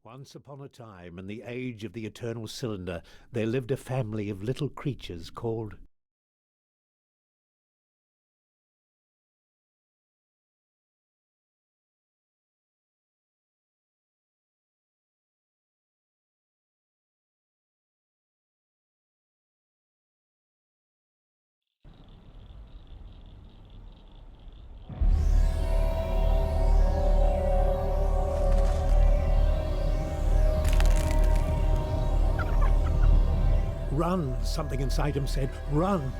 Once upon a time, in the age of the eternal cylinder, there lived a family of little creatures called... Run! Something inside him said, run!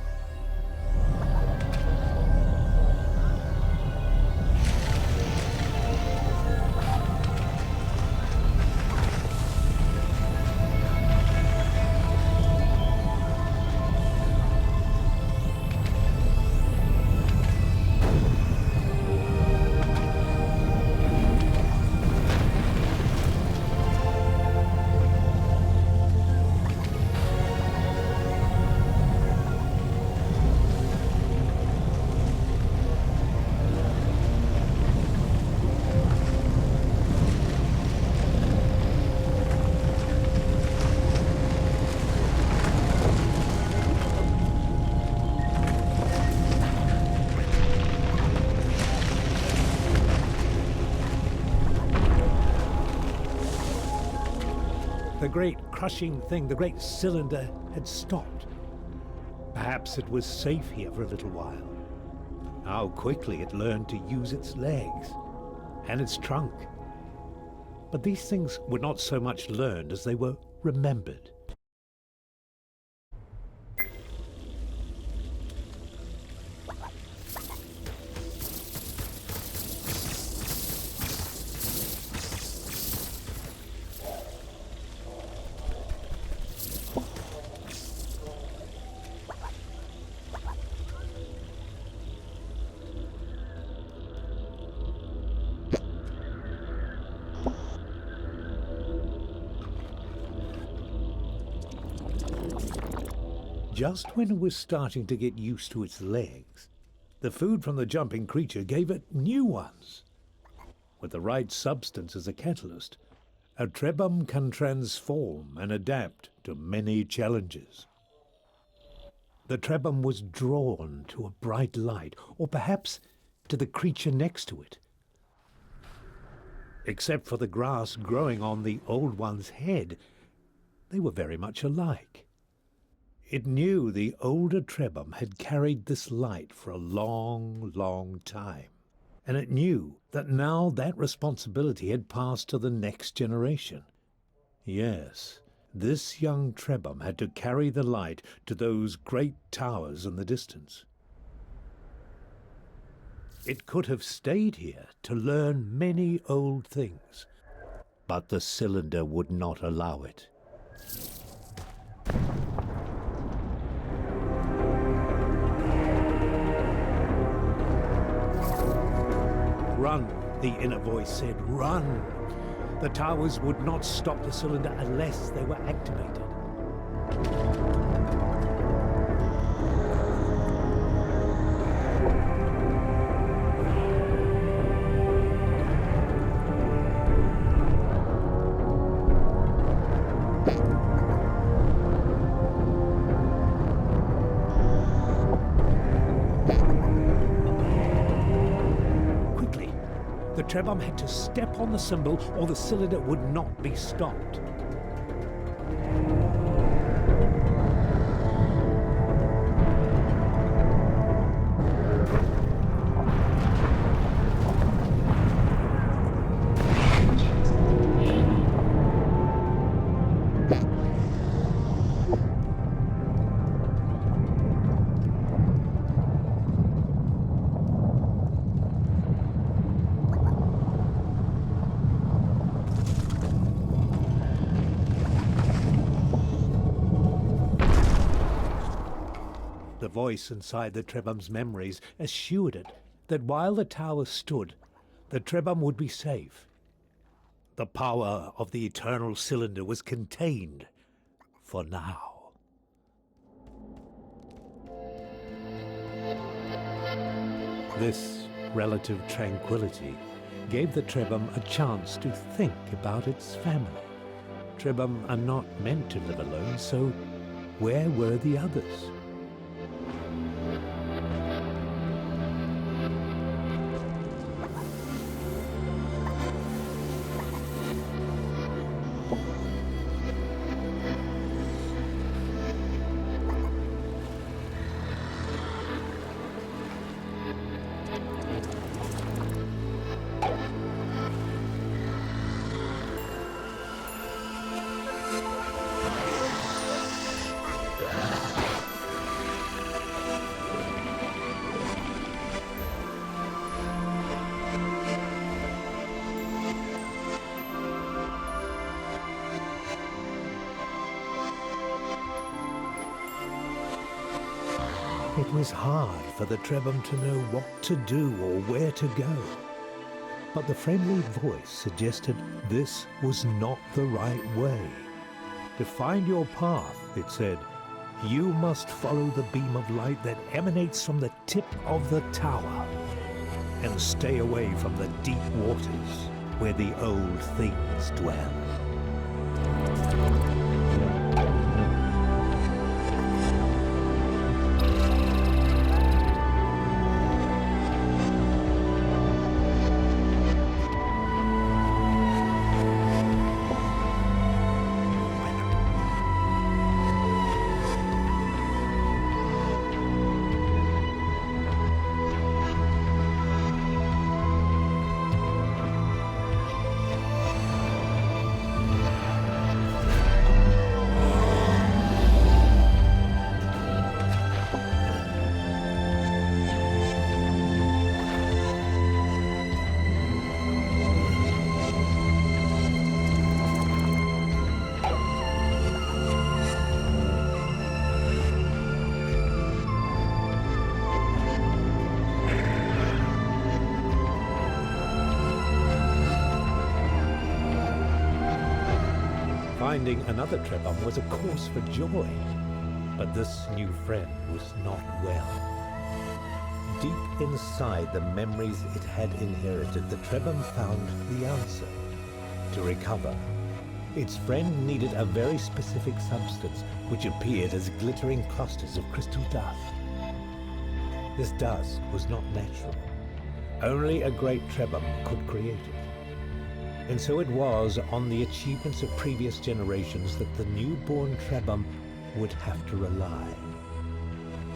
The great crushing thing, the great cylinder, had stopped. Perhaps it was safe here for a little while. How quickly it learned to use its legs and its trunk. But these things were not so much learned as they were remembered. Just when it was starting to get used to its legs, the food from the jumping creature gave it new ones. With the right substance as a catalyst, a trebum can transform and adapt to many challenges. The trebum was drawn to a bright light, or perhaps to the creature next to it. Except for the grass growing on the old one's head, they were very much alike. It knew the older trebum had carried this light for a long, long time, and it knew that now that responsibility had passed to the next generation. Yes, this young trebum had to carry the light to those great towers in the distance. It could have stayed here to learn many old things, but the cylinder would not allow it. Run, the inner voice said, run! The towers would not stop the cylinder unless they were activated. The trebum had to step on the symbol or the cylinder would not be stopped. The voice inside the trebum's memories assured it that while the tower stood, the trebum would be safe. The power of the eternal cylinder was contained for now. This relative tranquility gave the Trebhum a chance to think about its family. Trebhum are not meant to live alone, so where were the others? It was hard for the Trebhum to know what to do or where to go. But the friendly voice suggested this was not the right way. To find your path, it said, you must follow the beam of light that emanates from the tip of the tower, and stay away from the deep waters where the old things dwell. Finding another Trebhum was a cause for joy, but this new friend was not well. Deep inside the memories it had inherited, the Trebhum found the answer. To recover, its friend needed a very specific substance which appeared as glittering clusters of crystal dust. This dust was not natural. Only a great Trebhum could create it. And so it was on the achievements of previous generations that the newborn Trebhum would have to rely.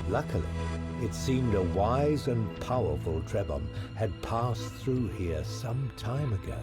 Luckily, it seemed a wise and powerful Trebhum had passed through here some time ago.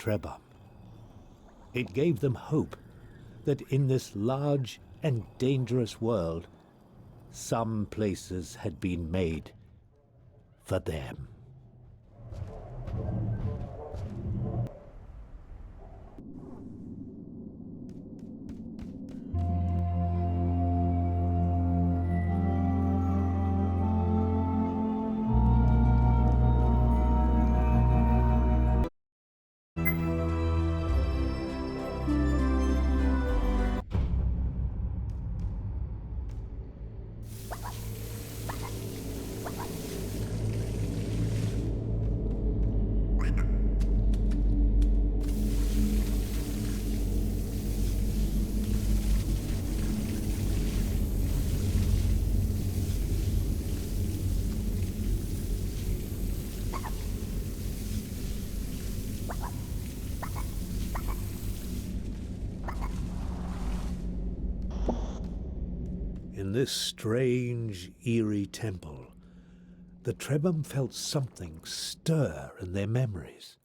Trebhum. It gave them hope that in this large and dangerous world, some places had been made for them. In this strange, eerie temple, the Trebhum felt something stir in their memories.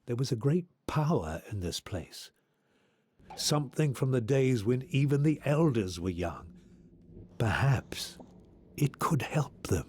There was a great power in this place, something from the days when even the elders were young. Perhaps it could help them.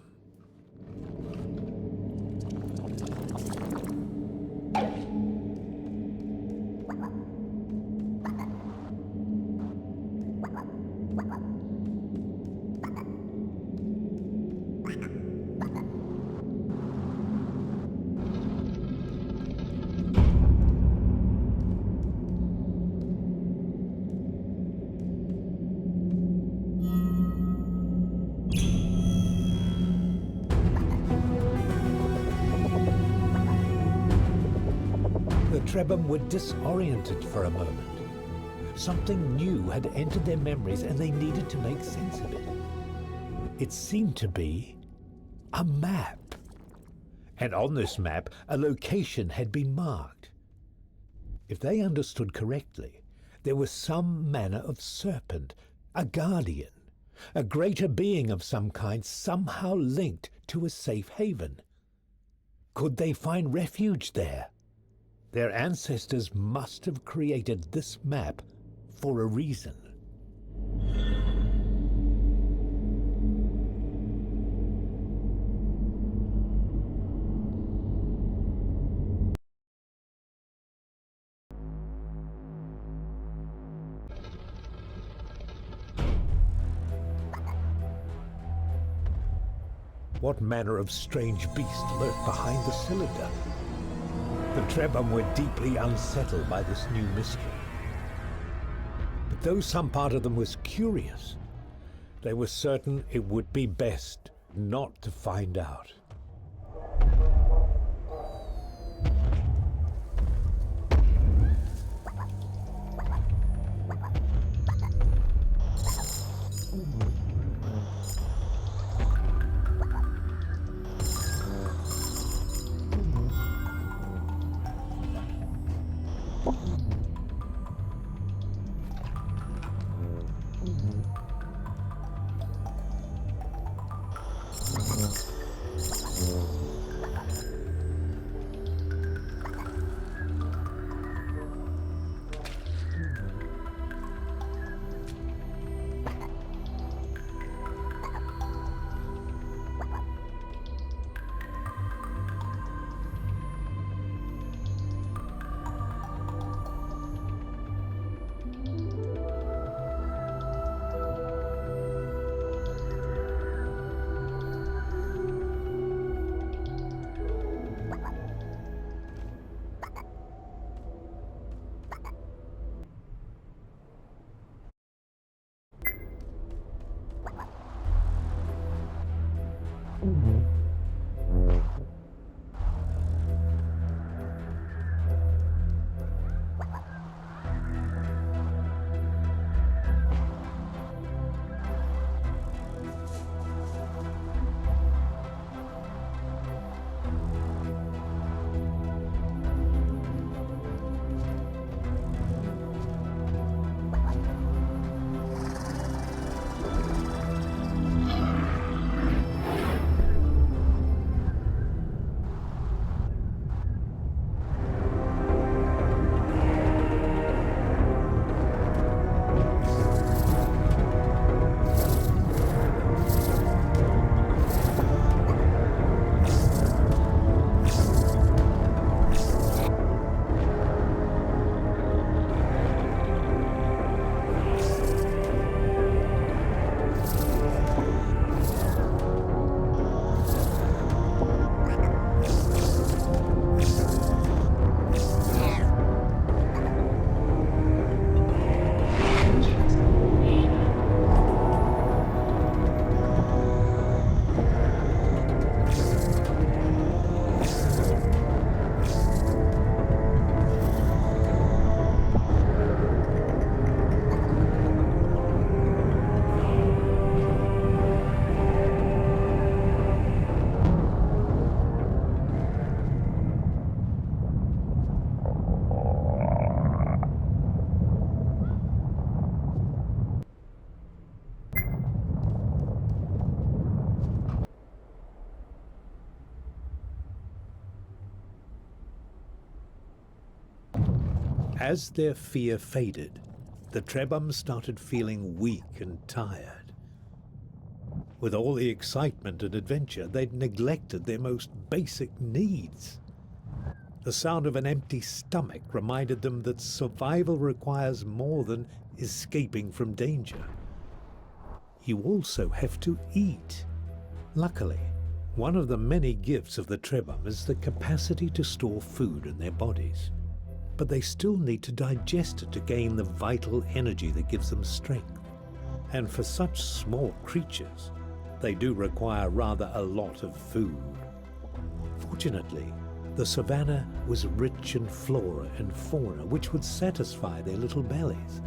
The Trebhum were disoriented for a moment. Something new had entered their memories and they needed to make sense of it. It seemed to be a map. And on this map, a location had been marked. If they understood correctly, there was some manner of serpent, a guardian, a greater being of some kind, somehow linked to a safe haven. Could they find refuge there? Their ancestors must have created this map for a reason. What manner of strange beast lurked behind the cylinder? The Trebhum were deeply unsettled by this new mystery. But though some part of them was curious, they were certain it would be best not to find out. As their fear faded, the Trebhums started feeling weak and tired. With all the excitement and adventure, they'd neglected their most basic needs. The sound of an empty stomach reminded them that survival requires more than escaping from danger. You also have to eat. Luckily, one of the many gifts of the Trebhum is the capacity to store food in their bodies. But they still need to digest it to gain the vital energy that gives them strength. And for such small creatures, they do require rather a lot of food. Fortunately, the savannah was rich in flora and fauna which would satisfy their little bellies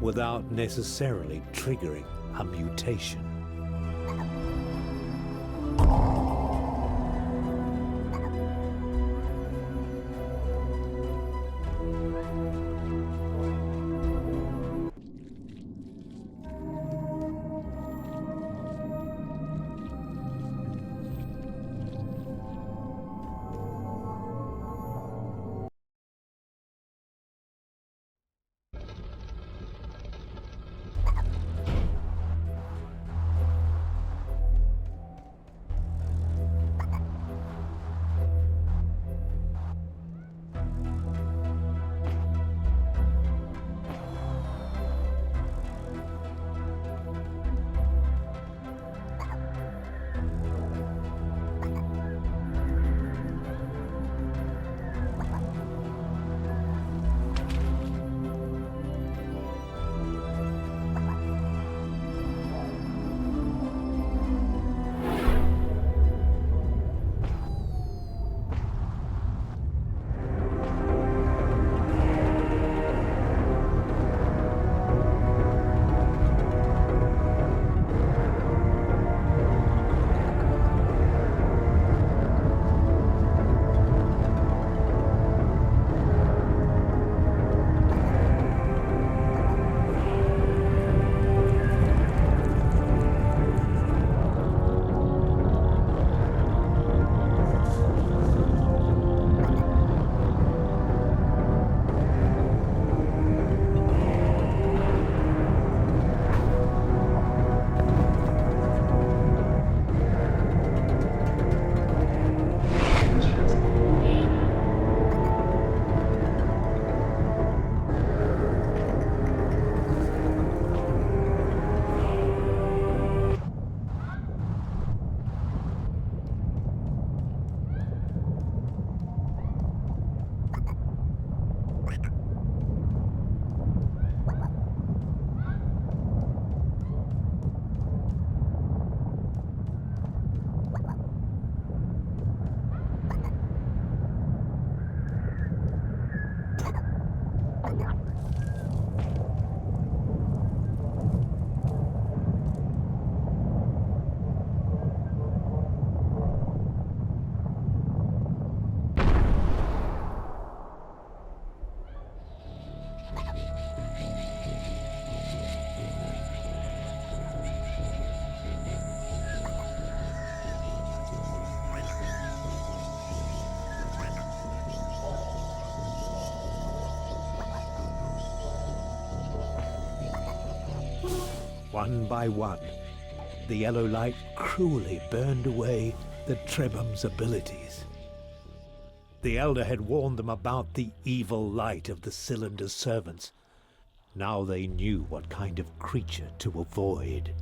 without necessarily triggering a mutation. One by one, the yellow light cruelly burned away the Trebham's abilities. The elder had warned them about the evil light of the cylinder's servants. Now they knew what kind of creature to avoid.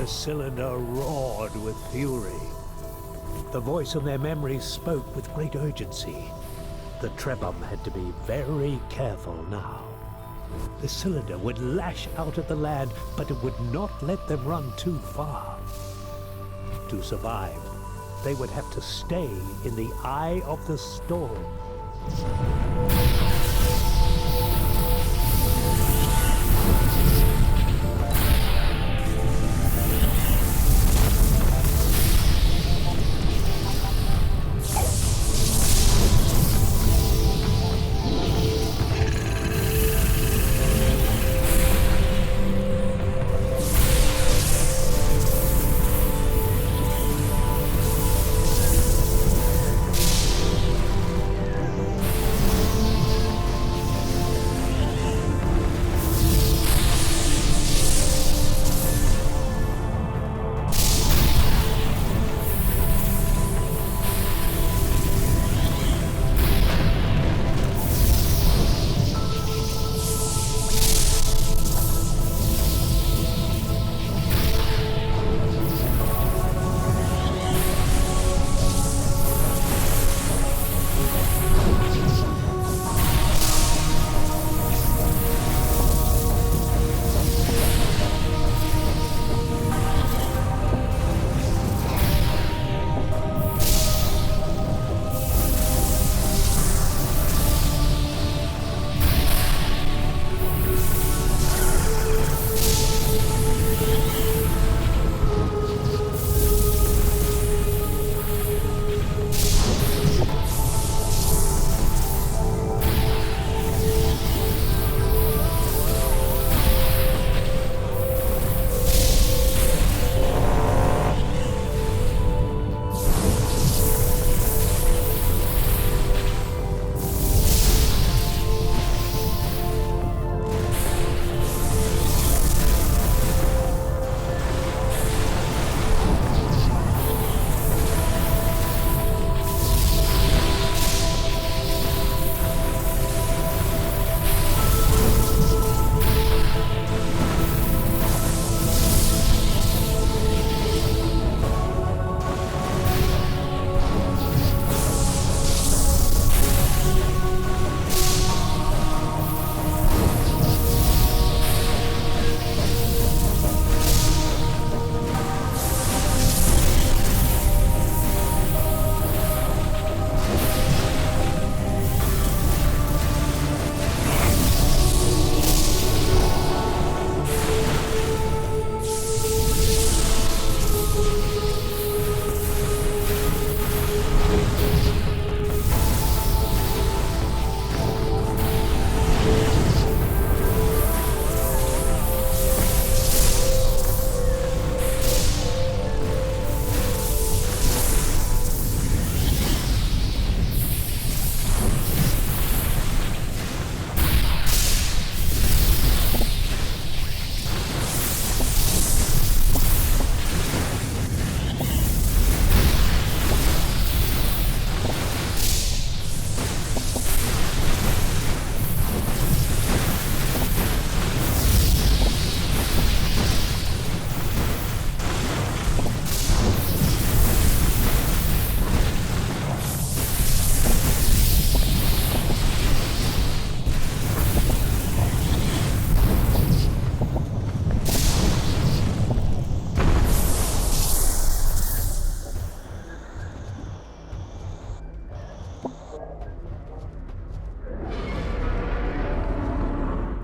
The cylinder roared with fury. The voice in their memory spoke with great urgency. The Trebham had to be very careful now. The cylinder would lash out at the lad, but it would not let them run too far. To survive, they would have to stay in the eye of the storm.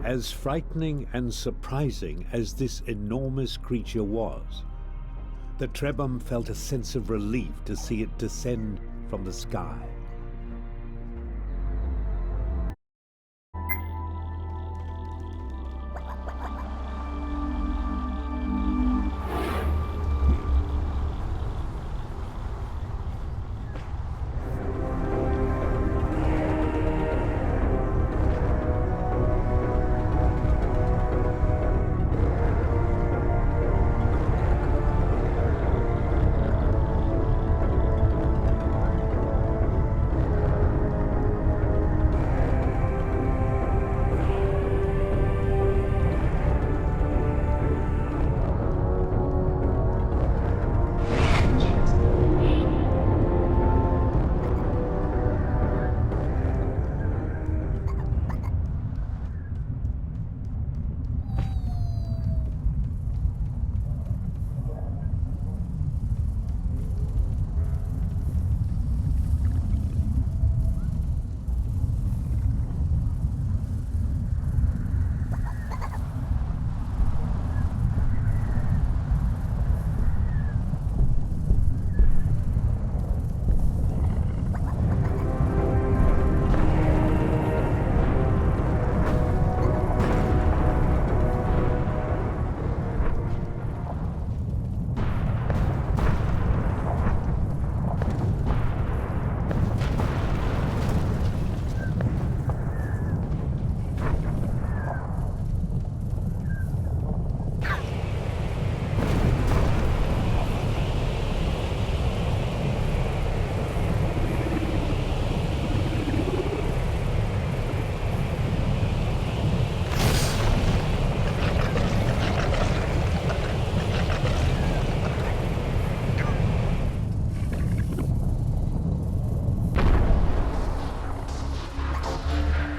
As frightening and surprising as this enormous creature was, the Trebhum felt a sense of relief to see it descend from the sky.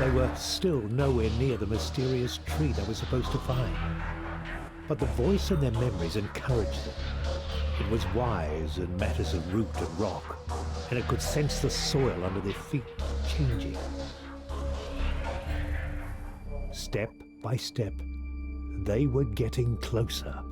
They were still nowhere near the mysterious tree they were supposed to find. But the voice in their memories encouraged them. It was wise in matters of root and rock, and it could sense the soil under their feet changing. Step by step, they were getting closer.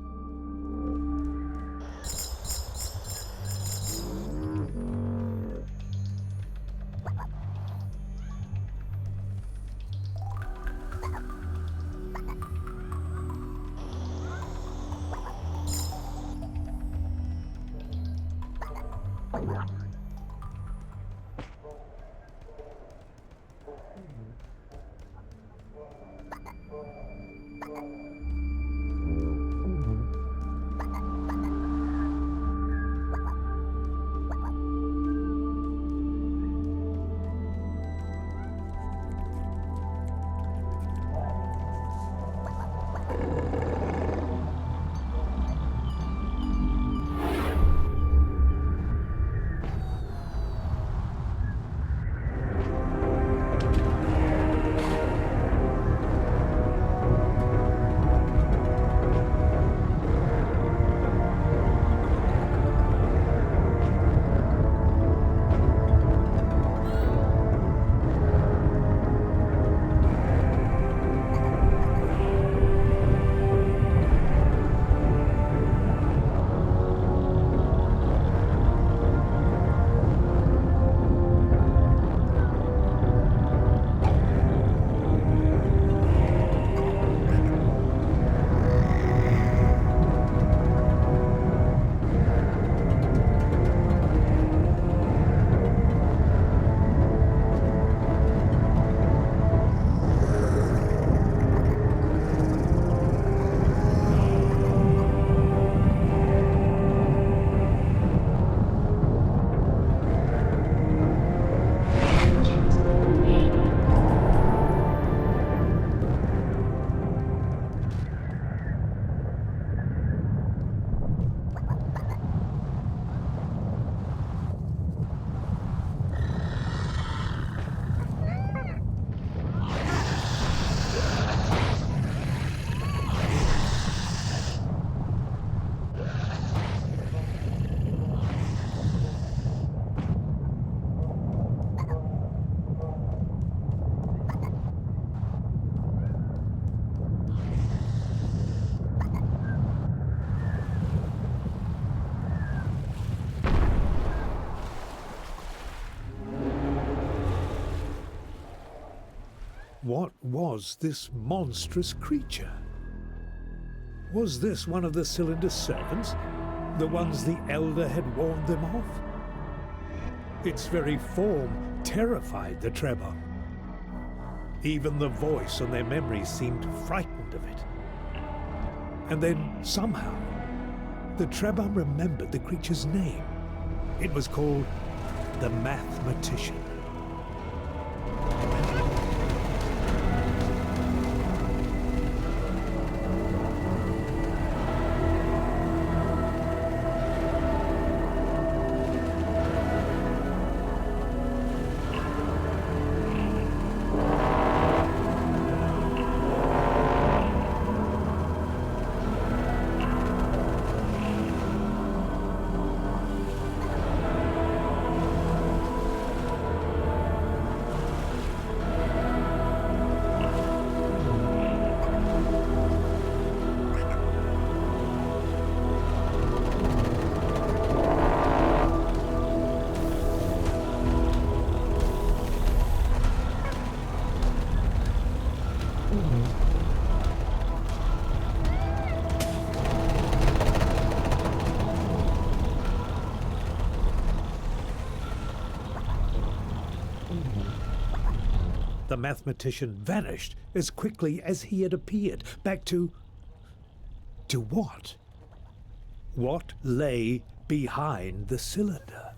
What was this monstrous creature? Was this one of the cylinder's servants? The ones the elder had warned them of? Its very form terrified the Trebhum. Even the voice and their memories seemed frightened of it. And then, somehow, the Trebhum remembered the creature's name. It was called the Mathematician. The mathematician vanished as quickly as he had appeared, back to what? What lay behind the cylinder?